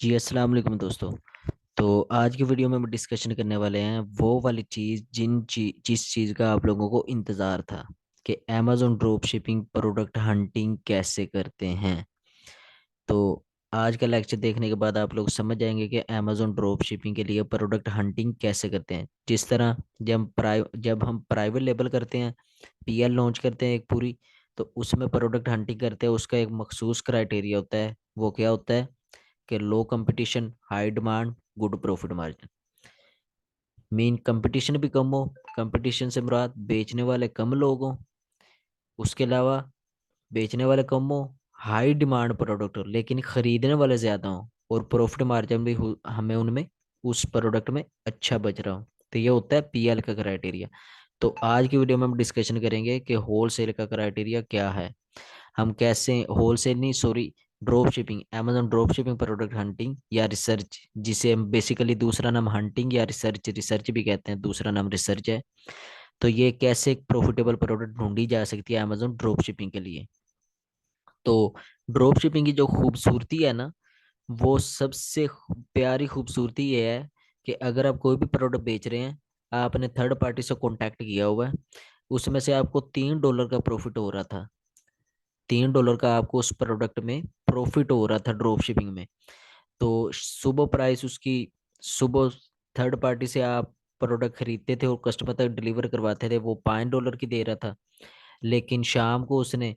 जी अस्सलाम वालेकुम दोस्तों। तो आज की वीडियो में हम डिस्कशन करने वाले हैं वो वाली चीज़ जिस चीज़ का आप लोगों को इंतज़ार था कि Amazon drop shipping product hunting कैसे करते हैं। तो आज का लेक्चर देखने के बाद आप लोग समझ जाएंगे कि अमेज़ॉन ड्रॉप शिपिंग के लिए प्रोडक्ट हंटिंग कैसे करते हैं। जिस तरह जब हम प्राइवेट लेबल करते हैं, पीएल लॉन्च करते हैं एक पूरी, तो उसमें प्रोडक्ट हंटिंग करते हैं। उसका एक मखसूस क्राइटेरिया होता है। वो क्या होता है कि low competition, high demand, good profit margin. Mean competition भी कम हो, कंपटीशन से मुराद बेचने वाले कम लोग हों, उसके अलावा बेचने वाले कम हो, हाई डिमांड प्रोडक्ट हो लेकिन खरीदने वाले ज़्यादा हों, और प्रॉफिट मार्जिन भी हमें उनमें उस प्रोडक्ट में अच्छा बच रहा हो। तो ये होता है पीएल का क्राइटेरिया। तो आज की वीडियो में हम डिस्कशन करेंगे कि होल सेल का क्राइटेरिया क्या है। हम कैसे होल सेल नहीं, sorry, drop shipping, Amazon drop shipping product hunting या रिसर्च, जिसे हम बेसिकली दूसरा नाम हंटिंग या रिसर्च रिसर्च भी कहते हैं, दूसरा नाम रिसर्च है। तो ये कैसे एक प्रॉफिटेबल प्रोडक्ट ढूंढी जा सकती है अमेजोन ड्रॉप शिपिंग के लिए। तो ड्रॉप शिपिंग की जो खूबसूरती है ना, वो सबसे प्यारी खूबसूरती ये है कि अगर आप कोई भी प्रोडक्ट बेच रहे हैं, आपने थर्ड पार्टी से कांटेक्ट किया हुआ है, उसमें से आपको $3 का प्रॉफिट हो रहा था। $3 का आपको उस प्रोडक्ट में प्रॉफिट हो रहा था ड्रॉप शिपिंग में। तो सुबह प्राइस उसकी, सुबह थर्ड पार्टी से आप प्रोडक्ट खरीदते थे और कस्टमर तक डिलीवर करवाते थे, वो $5 की दे रहा था। लेकिन शाम को उसने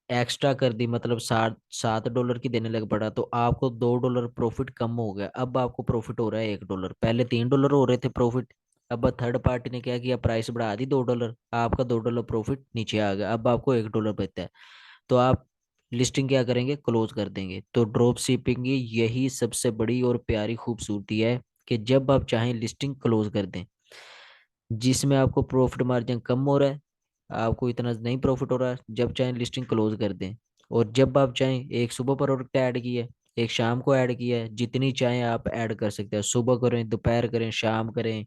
एक्स्ट्रा कर दी, मतलब $7 की देने लग पड़ा, तो आपको $2 प्रॉफिट कम हो गया। अब आपको प्रॉफिट हो रहा है $1। पहले $3 हो रहे थे प्रॉफिट। अब थर्ड पार्टी ने क्या किया, प्राइस बढ़ा दी $2, आपका $2 प्रॉफिट नीचे आ गया, अब आपको $1 बचता है। तो आप लिस्टिंग क्या करेंगे, क्लोज कर देंगे। तो ड्रॉप शिपिंग की यही सबसे बड़ी और प्यारी खूबसूरती है कि जब आप चाहें लिस्टिंग क्लोज कर दें, जिसमें आपको प्रॉफिट मार्जिन कम हो रहा है, आपको इतना नहीं प्रॉफिट हो रहा है, जब चाहें लिस्टिंग क्लोज कर दें। और जब आप चाहें, एक सुबह प्रोडक्ट ऐड किया है, एक शाम को ऐड किया है, जितनी चाहें आप ऐड कर सकते हैं। सुबह करें, दोपहर करें, शाम करें।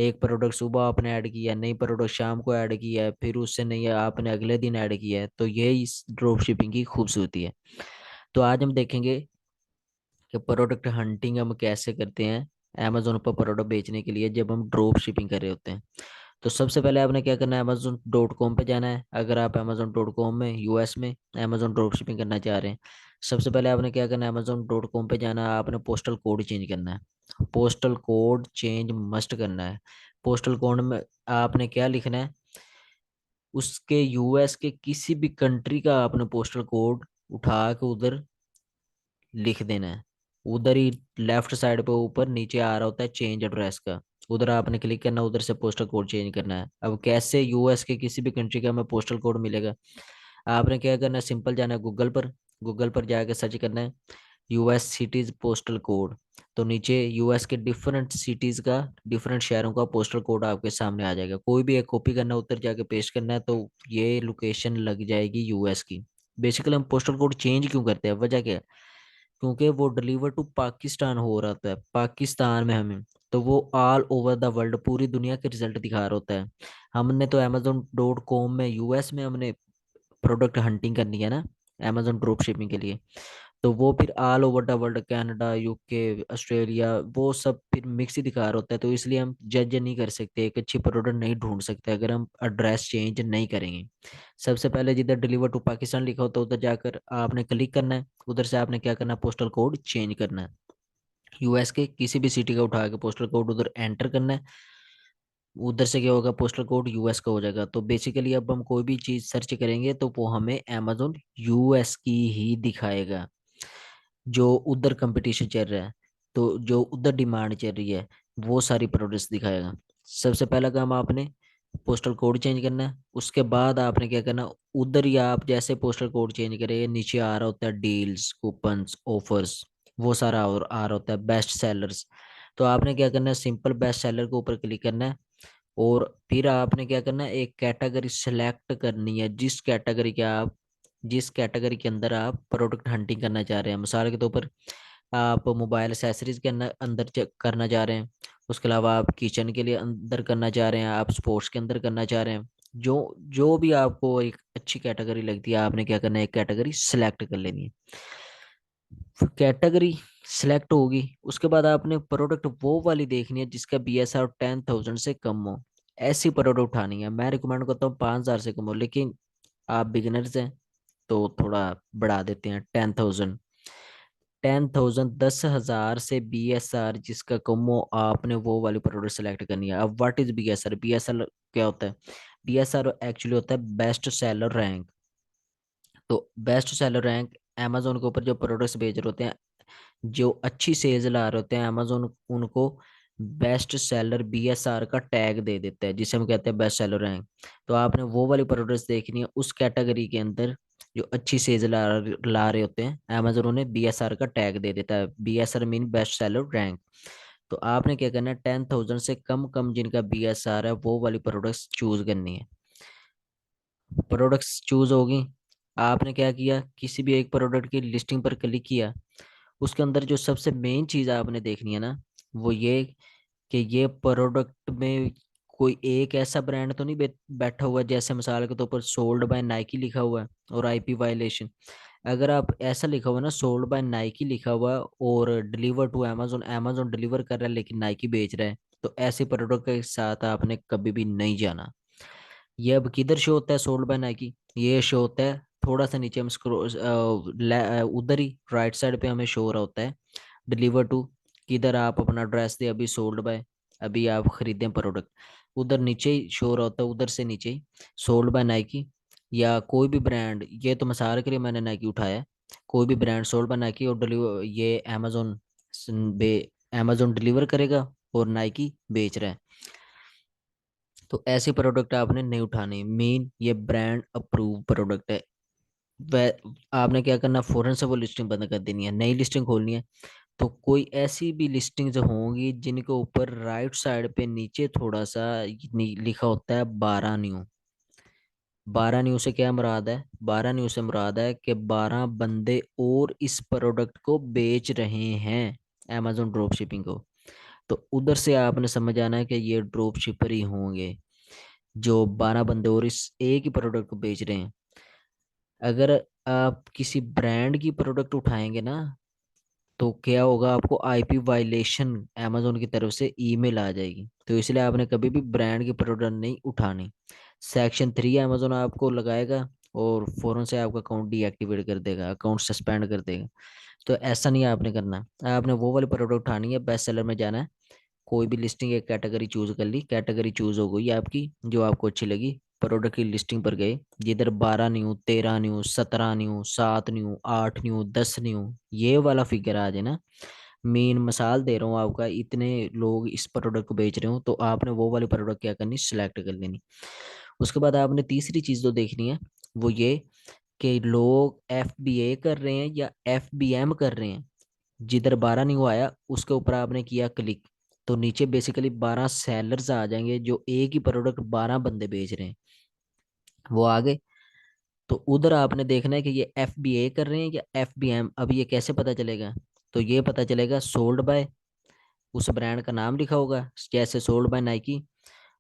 एक प्रोडक्ट सुबह आपने ऐड किया, नई प्रोडक्ट शाम को ऐड किया है, फिर उससे नहीं है आपने अगले दिन ऐड किया है। तो ये इस ड्रॉप शिपिंग की खूबसूरती है। तो आज हम देखेंगे कि प्रोडक्ट हंटिंग हम कैसे करते हैं अमेजोन पर प्रोडक्ट बेचने के लिए जब हम ड्रॉप शिपिंग कर रहे होते हैं। तो सबसे पहले आपने क्या करना है, अमेजोन.com पे जाना है। अगर आप अमेजोन.com में यूएस में अमेजोन ड्रॉप शिपिंग करना चाह रहे हैं, सबसे पहले आपने क्या करना है, अमेजोन.com पे जाना है, आपने पोस्टल कोड चेंज करना है। पोस्टल कोड चेंज मस्ट करना है। पोस्टल कोड में आपने क्या लिखना है, उसके यूएस के किसी भी कंट्री का आपने पोस्टल कोड उठा के उधर लिख देना है। उधर ही लेफ्ट साइड पे ऊपर नीचे आ रहा होता है चेंज एड्रेस का, उधर आपने क्लिक करना, उधर से पोस्टल कोड चेंज करना है। अब कैसे यूएस के किसी भी कंट्री का हमें पोस्टल कोड मिलेगा, आपने क्या करना है, सिंपल जाना है गूगल पर। गूगल पर जाके सर्च करना है यूएस सिटीज पोस्टल कोड। तो नीचे यूएस के डिफरेंट सिटीज का, डिफरेंट शहरों का पोस्टल कोड आपके सामने आ जाएगा। कोई भी एक कॉपी करना है, उधर जाके पेस्ट करना है, तो ये लोकेशन लग जाएगी यूएस की। बेसिकली हम पोस्टल कोड चेंज क्यों करते हैं, वजह क्या है, क्योंकि वो डिलीवर टू पाकिस्तान हो रहा होता है, पाकिस्तान में हमें, तो वो ऑल ओवर द वर्ल्ड, पूरी दुनिया के रिजल्ट दिखा रहा होता है। हमने तो अमेजोन.com में यूएस में हमने प्रोडक्ट हंटिंग करनी है ना, अमेजोन ड्रॉप शिपिंग के लिए, तो वो फिर all over the world, Canada, UK, Australia, वो सब फिर मिक्स ही दिखा रहा होता है। तो इसलिए हम जज नहीं कर सकते, एक अच्छी प्रोडक्ट नहीं ढूंढ सकते अगर हम एड्रेस चेंज नहीं करेंगे। सबसे पहले जिधर डिलीवर टू पाकिस्तान लिखा होता है उधर जाकर आपने क्लिक करना है। उधर से आपने क्या करना है, पोस्टल कोड चेंज करना है। यूएस के किसी भी सिटी का उठा के पोस्टल कोड उधर एंटर करना है। उधर से क्या होगा, पोस्टल कोड यूएस का हो जाएगा। तो बेसिकली अब हम कोई भी चीज़ सर्च करेंगे तो वो हमें अमेजोन यूएस की ही दिखाएगा, जो उधर कंपटीशन चल रहा है, तो जो उधर डिमांड चल रही है, वो सारी प्रोडक्ट्स दिखाएगा। सबसे पहला काम आपने पोस्टल कोड चेंज करना है। उसके बाद आपने क्या करना, उधर ही आप जैसे पोस्टल कोड चेंज करेंगे, नीचे आ रहा होता है डील्स, कूपन्स, ऑफर्स, वो सारा और आ रहा होता है बेस्ट सेलर्स। तो आपने क्या करना है, सिंपल बेस्ट सेलर के ऊपर क्लिक करना है। और फिर आपने क्या करना है, एक कैटेगरी सेलेक्ट करनी है, जिस कैटेगरी के अंदर आप प्रोडक्ट हंटिंग करना चाह रहे हैं। मिसाल के तौर पर आप मोबाइल एसेसरीज के अंदर अंदर करना चाह रहे हैं, उसके अलावा आप किचन के लिए अंदर करना चाह रहे हैं, आप स्पोर्ट्स के अंदर करना चाह रहे हैं। जो जो भी आपको एक अच्छी कैटेगरी लगती है, आपने क्या करना है, एक कैटेगरी सेलेक्ट कर लेनी है। फिर कैटेगरी सिलेक्ट होगी, उसके बाद आपने प्रोडक्ट वो वाली देखनी है जिसका BSR 10,000 से कम हो। ऐसी प्रोडक्ट उठानी है। मैं रिकमेंड करता हूँ 5,000 से कम हो, लेकिन आप बिगिनर्स हैं तो थोड़ा बढ़ा देते हैं 10,000। 10,000, 10,000 से BSR जिसका कम हो, आपने वो वाली प्रोडक्ट सेलेक्ट करनी है। अब व्हाट इज BSR? BSR क्या होता है? BSR एक्चुअली होता है बेस्ट सेलर रैंक। तो बेस्ट सेलर रैंक, अमेजोन के ऊपर जो प्रोडक्ट्स बेच रहे होते हैं, जो अच्छी सेल्स ला रहे होते हैं, अमेजोन उनको बेस्ट सेलर BSR का टैग दे देता है, जिसे हम कहते हैं बेस्ट सेलर रैंक। तो आपने वो वाली प्रोडक्ट्स देखनी है उस कैटेगरी के अंदर जो अच्छी सेल्स ला रहे होते हैं, अमेजोन उन्हें BSR का टैग दे देता है। BSR mean best seller rank. तो आपने क्या करना है, 10,000 से कम कम जिनका BSR है वो वाली प्रोडक्ट्स चूज करनी है। प्रोडक्ट्स चूज होगी, आपने क्या किया, किसी भी एक प्रोडक्ट की लिस्टिंग पर क्लिक किया। उसके अंदर जो सबसे मेन चीज आपने देखनी है ना, वो ये कि ये प्रोडक्ट में कोई एक ऐसा ब्रांड तो नहीं बैठा हुआ है, जैसे मिसाल के तौर पर सोल्ड बाय नाइकी लिखा हुआ है और IP वायलेशन। अगर आप ऐसा लिखा हुआ है ना, सोल्ड बाय नाइकी लिखा हुआ है और deliver to Amazon, Amazon deliver कर रहा है लेकिन नाइकी बेच रहा है, तो ऐसे प्रोडक्ट के साथ आपने कभी भी नहीं जाना। ये अब किधर शो होता है सोल्ड बाय नाइकी? ये शो होता है थोड़ा सा नीचे, हम स्क्रॉल उधर ही राइट साइड पे हमें शो हो रहा होता है डिलीवर टू। किधर आप अपना एड्रेस दे, अभी सोल्ड बाय, अभी आप खरीदें प्रोडक्ट, उधर नीचे ही शो हो रहा होता है, उधर से नीचे ही सोल्ड बाय नाइकी या कोई भी ब्रांड। ये तो मिसाल के लिए मैंने नाइकी उठाया है। कोई भी ब्रांड सोल्ड बाय नाइकी और डिलीवर, ये अमेजोन बे अमेजोन डिलीवर करेगा और नाइकी बेच रहा है। तो ऐसे प्रोडक्ट आपने नहीं उठाने, मेन ये ब्रांड अप्रूव प्रोडक्ट है। वह आपने क्या करना, फौरन से वो लिस्टिंग बंद कर देनी है, नई लिस्टिंग खोलनी है। तो कोई ऐसी भी लिस्टिंग्स होंगी जिनके ऊपर राइट साइड पे नीचे थोड़ा सा लिखा होता है 12 न्यू। 12 न्यू से क्या मुराद है? 12 न्यू से मुराद है कि 12 बंदे और इस प्रोडक्ट को बेच रहे हैं, अमेजोन ड्रॉप शिपिंग को। तो उधर से आपने समझ आना है कि ये ड्रॉप शिपर ही होंगे, जो 12 बंदे और इस एक ही प्रोडक्ट को बेच रहे हैं। अगर आप किसी ब्रांड की प्रोडक्ट उठाएंगे ना, तो क्या होगा, आपको IP वायलेशन अमेजोन की तरफ से ईमेल आ जाएगी। तो इसलिए आपने कभी भी ब्रांड की प्रोडक्ट नहीं उठानी। Section 3 अमेजोन आपको लगाएगा और फौरन से आपका अकाउंट डीएक्टिवेट कर देगा, अकाउंट सस्पेंड कर देगा। तो ऐसा नहीं आपने करना। आपने वो वाली प्रोडक्ट उठानी है, बेस्ट सेलर में जाना है। कोई भी लिस्टिंग एक कैटेगरी चूज कर ली, कैटेगरी चूज हो गई आपकी जो आपको अच्छी लगी, प्रोडक्ट की लिस्टिंग पर गए, जिधर 12 new, 13 new, 17 new, 7 new, 8 new, 10 new, ये वाला फिगर आ जाए ना। मेन मिसाल दे रहा हूँ आपका, इतने लोग इस प्रोडक्ट को बेच रहे हो, तो आपने वो वाली प्रोडक्ट क्या करनी, सिलेक्ट कर लेनी। उसके बाद आपने तीसरी चीज जो देखनी है वो ये कि लोग FBA कर रहे हैं या FBM कर रहे हैं। जिधर 12 न्यू आया उसके ऊपर आपने किया क्लिक, तो नीचे बेसिकली 12 सेलर्स आ जाएंगे जो एक ही प्रोडक्ट 12 बंदे बेच रहे हैं, वो आगे। तो उधर आपने देखना है कि ये FBA कर रहे हैं या FBM। अब ये कैसे पता चलेगा? तो ये पता चलेगा सोल्ड बाय, उस ब्रांड का नाम लिखा होगा, जैसे सोल्ड बाय नाइकी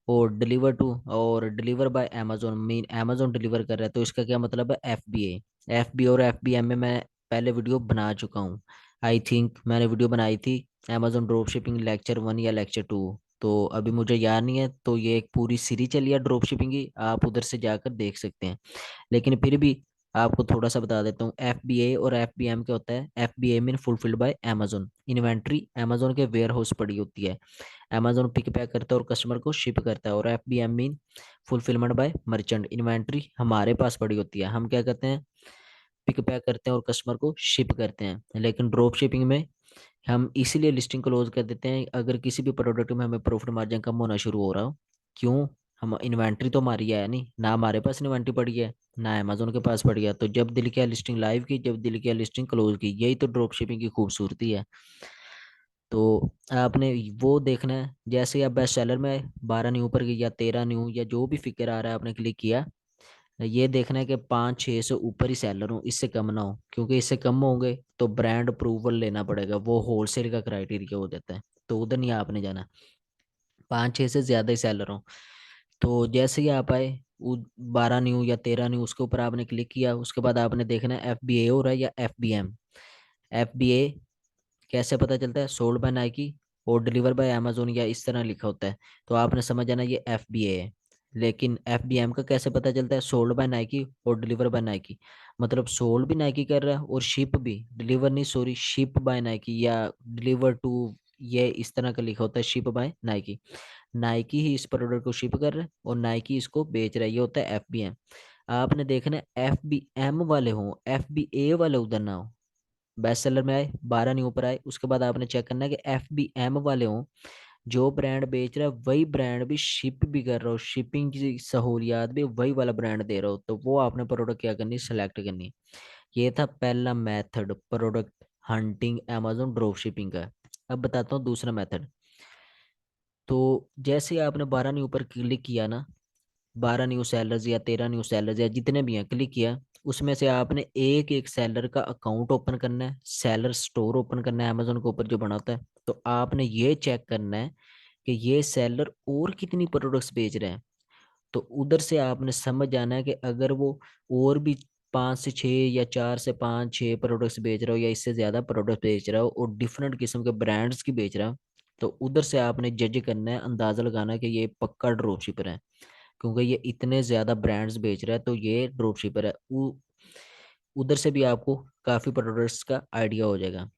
और डिलीवर टू और deliver bye Amazon, mean Amazon deliver कर रहा है, तो इसका क्या मतलब है, FBA। FBA और FBM में मैं पहले वीडियो बना चुका हूँ। आई थिंक मैंने वीडियो बनाई थी अमेजोन ड्रॉप शिपिंग लेक्चर 1 या लेक्चर 2। तो अभी मुझे याद नहीं है, तो ये एक पूरी सीरीज चली है ड्रॉप शिपिंग की, आप उधर से जाकर देख सकते हैं। लेकिन फिर भी आपको थोड़ा सा बता देता हूँ, FBA और FBM क्या होता है। FBA mean fulfilled by Amazon, inventory Amazon के वेयर हाउस पड़ी होती है, अमेजोन पिक पैक करता है और कस्टमर को शिप करता है। और FBM mean fulfilment bye merchant, inventory हमारे पास पड़ी होती है, हम क्या करते हैं, पिक पैक करते हैं और कस्टमर को शिप करते हैं। लेकिन ड्रॉप शिपिंग में हम इसीलिए लिस्टिंग क्लोज कर देते हैं अगर किसी भी प्रोडक्ट में हमें प्रॉफिट मार्जिन कम होना शुरू हो रहा हो। क्यों? हम इन्वेंट्री तो हमारी है नहीं ना, हमारे पास इन्वेंट्री पड़ी है ना अमेजोन के पास पड़ी है। तो जब दिल किया लिस्टिंग लाइव की, जब दिल किया लिस्टिंग क्लोज की, यही तो ड्रॉप शिपिंग की खूबसूरती है। तो आपने वो देखना है, जैसे आप बेस्ट सेलर में 12 न्यू पर गई या 13 न्यू या जो भी फिगर आ रहा है आपने क्लिक किया, ये देखना है कि 5-6 से ऊपर ही सेलर हो, इससे कम ना हो, क्योंकि इससे कम होंगे तो ब्रांड अप्रूवल लेना पड़ेगा, वो होलसेल का क्राइटेरिया हो जाता है। तो उधर नहीं आपने जाना, 5-6 से ज्यादा ही सेलर हो। तो जैसे ही आप आए 12 न्यू या 13 न्यू, उसके ऊपर आपने क्लिक किया, उसके बाद आपने देखना है FBA हो रहा है या FBM। FBA कैसे पता चलता है? सोल्ड बाय नाइकी और डिलीवर बाय अमेजोन या इस तरह लिखा होता है, तो आपने समझ जाना ये FBA है। लेकिन FBM का कैसे पता चलता है? सोल्ड बाय नाइकी और डिलीवर बाय नाइकी, मतलब सोल्ड भी नाइकी कर रहा है और शिप भी, डिलीवर नहीं सॉरी, शिप बाय नाइकी या डिलीवर टू, ये इस तरह का लिखा होता है शिप बाय नाइकी। नाइकी ही इस प्रोडक्ट को शिप कर रहा है और नाइकी इसको बेच रहा है, ये होता है FBM। आपने देखना है FBM वाले हों, FBA वाले उधर ना हो। बेस्ट सेलर में आए, 12 नहीं ऊपर आए, उसके बाद आपने चेक करना है कि FBM वाले हों, जो ब्रांड बेच रहा है वही ब्रांड भी शिप भी कर रहा हो, शिपिंग की सहूलियात भी वही वाला ब्रांड दे रहा हो, तो वो आपने प्रोडक्ट क्या करनी, सेलेक्ट करनी। ये था पहला method product hunting Amazon drop shipping का। अब बताता हूँ दूसरा मेथड। तो जैसे ही आपने 12 नहीं ऊपर क्लिक किया ना, 12 न्यू सेलर्स या 13 न्यू सेलर्स या जितने भी हैं क्लिक किया, उसमें से आपने एक एक सेलर का अकाउंट ओपन करना है, सेलर स्टोर ओपन करना है अमेजोन के ऊपर जो बना होता है। तो आपने ये चेक करना है कि ये सेलर और कितनी प्रोडक्ट्स बेच रहे हैं। तो उधर से आपने समझ जाना है कि अगर वो और भी 5 से 6 या 4 से 5 6 प्रोडक्ट्स बेच रहा हो या इससे ज़्यादा प्रोडक्ट बेच रहा हो और डिफरेंट किस्म के ब्रांड्स की बेच रहा हो, तो उधर से आपने जज करना है, अंदाज़ा लगाना है कि ये पक्का ड्रॉप शिपर है, क्योंकि ये इतने ज़्यादा ब्रांड्स बेच रहा है तो ये ड्रॉप शिपर है। उधर से भी आपको काफ़ी प्रोडक्ट्स का आइडिया हो जाएगा।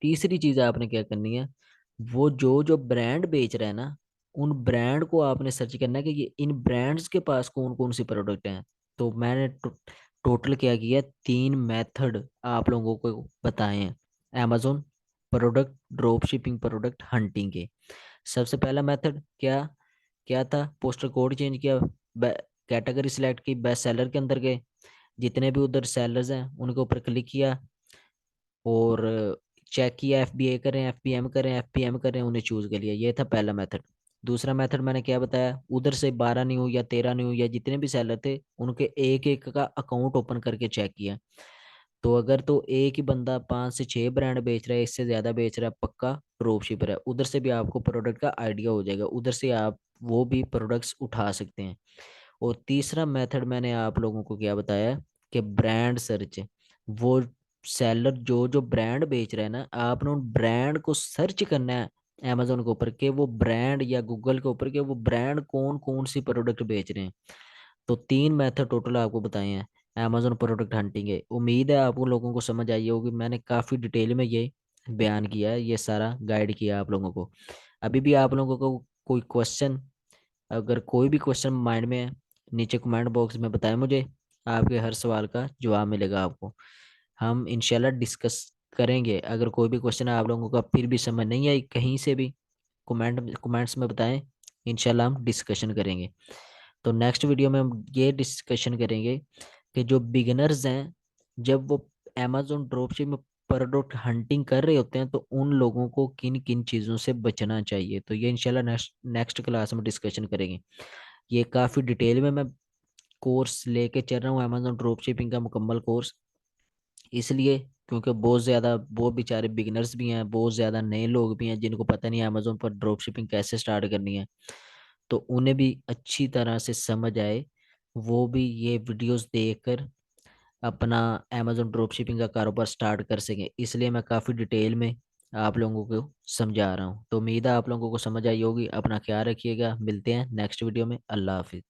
तीसरी चीज आपने क्या करनी है, वो जो जो ब्रांड बेच रहा है ना, उन ब्रांड को आपने सर्च करना है कि ये इन ब्रांड्स के पास कौन कौन सी प्रोडक्ट हैं। तो मैंने टोटल क्या किया, 3 मेथड आप लोगों को बताए हैं Amazon product drop shipping product hunting के। सबसे पहला मेथड क्या क्या था, पोस्टर कोड चेंज किया, कैटेगरी सिलेक्ट की, बेस्ट सेलर के अंदर गए, जितने भी उधर सेलर्स हैं उनके ऊपर क्लिक किया और चेक किया, FBA करें FBM करें, उन्हें चूज कर लिया। ये था पहला मेथड। दूसरा मेथड मैंने क्या बताया, उधर से 12 न्यू या 13 न्यू या जितने भी सेलर थे उनके एक एक का अकाउंट ओपन करके चेक किया। तो अगर तो एक ही बंदा 5 से 6 ब्रांड बेच रहा है, इससे ज्यादा बेच रहा है, पक्का ड्रॉप शिपर है। उधर से भी आपको प्रोडक्ट का आइडिया हो जाएगा, उधर से आप वो भी प्रोडक्ट्स उठा सकते हैं। और तीसरा मेथड मैंने आप लोगों को क्या बताया कि ब्रांड सर्च, वो सेलर जो जो ब्रांड बेच रहे हैं ना, आपने उन ब्रांड को सर्च करना है अमेजोन के ऊपर के वो ब्रांड या गूगल के ऊपर के वो ब्रांड कौन कौन सी प्रोडक्ट बेच रहे हैं। तो 3 मेथड टोटल आपको बताए हैं अमेजोन प्रोडक्ट हंटिंग है। उम्मीद है आपको लोगों को समझ आई होगी, मैंने काफ़ी डिटेल में ये बयान किया है, ये सारा गाइड किया आप लोगों को। अभी भी आप लोगों को कोई क्वेश्चन, अगर कोई भी क्वेश्चन माइंड में है, नीचे कमेंट बॉक्स में बताएं मुझे, आपके हर सवाल का जवाब मिलेगा आपको। हम इंशाल्लाह डिस्कस करेंगे। अगर कोई भी क्वेश्चन आप लोगों का फिर भी समझ नहीं आई कहीं से भी, कमेंट्स में बताएं, इंशाल्लाह हम डिस्कशन करेंगे। तो नेक्स्ट वीडियो में हम ये डिस्कशन करेंगे कि जो बिगिनर्स हैं, जब वो अमेजोन ड्रॉपशिप में प्रोडक्ट हंटिंग कर रहे होते हैं तो उन लोगों को किन किन चीज़ों से बचना चाहिए। तो ये इंशाल्लाह नेक्स्ट नेक्स्ट क्लास में डिस्कशन करेंगे। ये काफ़ी डिटेल में मैं कोर्स लेके चल रहा हूँ अमेजोन ड्रॉप शिपिंग का मुकम्मल कोर्स, इसलिए क्योंकि बहुत ज़्यादा वो बेचारे बिगिनर्स भी हैं, बहुत ज़्यादा नए लोग भी हैं जिनको पता नहीं है अमेजोन पर ड्रॉप शिपिंग कैसे स्टार्ट करनी है। तो उन्हें भी अच्छी तरह से समझ आए, वो भी ये वीडियोस देखकर अपना अमेजोन ड्रॉप शिपिंग का कारोबार स्टार्ट कर सकें, इसलिए मैं काफ़ी डिटेल में आप लोगों को समझा रहा हूँ। तो उम्मीद है आप लोगों को समझ आई होगी। अपना ख्याल रखिएगा, मिलते हैं नेक्स्ट वीडियो में। अल्लाह हाफिज़।